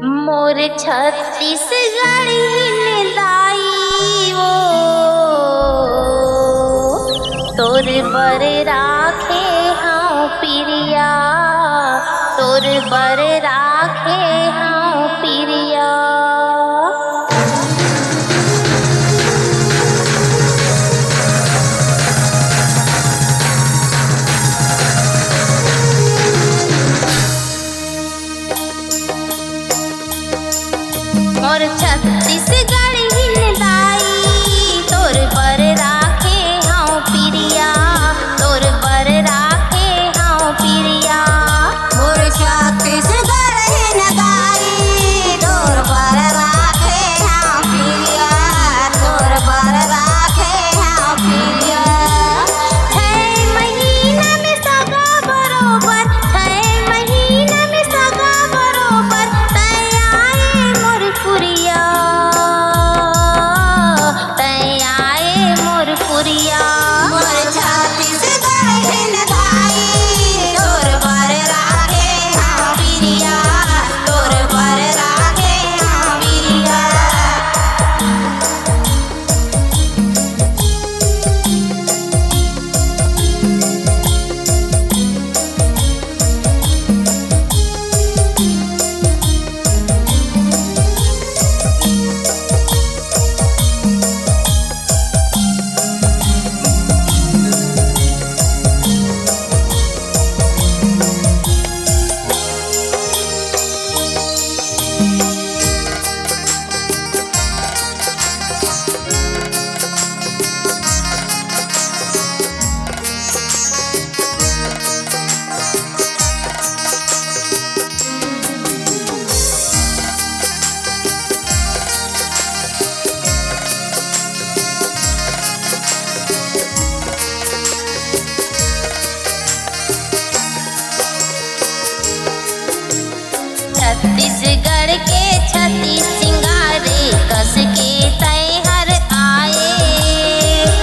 मोर छत्तीसगढ़ दाई वो तोर बर राखे हाँ पिरिया, तोर बर राखे हाँ पिरिया। मोर छत्तीसगढ़ दाई तोर बर राखे हाँ पिरिया, तोर बर राखे हाँ पिरिया। मोर छत्तीसगढ़ दाई तोर बर राखे हाँ पिरिया, तोर बर राखे हाँ पिरिया। 6 महीना में सगा बरोबर, 6 महीना में सगा बरोबर तै आए मोर पुरिया, तै आए मोर पुरिया। मोर छत्तीसगढ़ दाई तोर बर राखे हाँ पिरिया, तोर बर राखे हाँ पिरिया। छत्तीसगढ़ के छत्तीस सिंगारे कस के तै हर आए,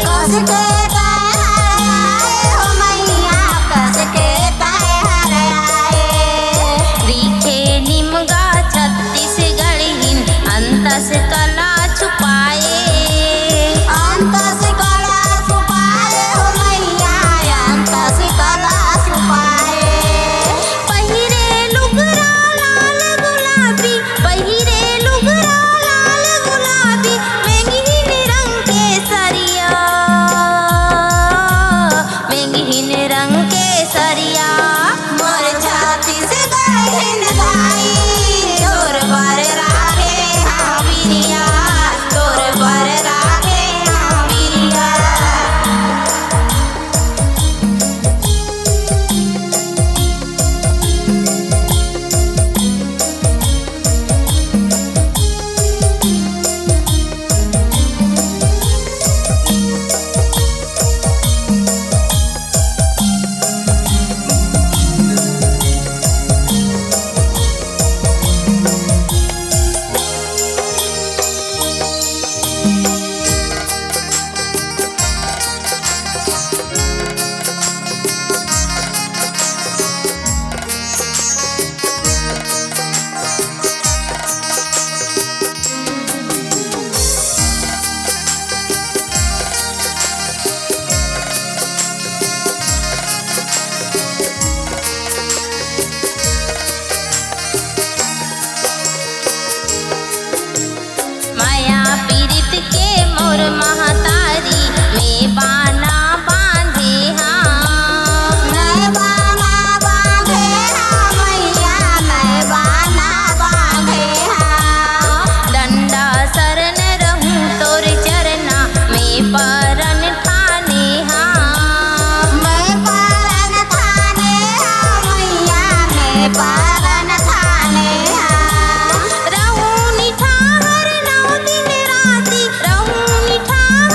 कस के तै हर आए हो मैया, कस के तै हर आए। रीखे निमगा छत्तीसगढ़ अंतस कला छुपाए, अंतस कला छुपाए हो मैया, अंतस कला छुपाए। पहिरे लुगरा लाल गुलाबी, पहिरे लुगरा लाल गुलाबी मेंगहीन रंग के सरिया, मेंगहीन रंग के सरिया। मोर छत्तीसगढ़ दाई तोर बर राखे हाँ पिरिया, तोर बर राखे हाँ पिरिया। माया पीड़ित के मोर महतारी में बाना बांधे हाँ, मैं बाना बांधे हाँ मैया, मैं बाना बांधे हाँ। डंडा शरण रहूं तोर चरना में परन ठाने हाँ, मैं पारन थाने हाँ मैया, मैं पारन थाने हाँ। रहूं निठाहर 9 दिन राति, रहूं निठाहर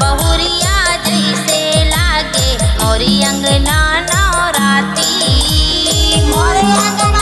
बहुरिया जैसे लागे मोरी अंगना नवराती। मोरे अंगना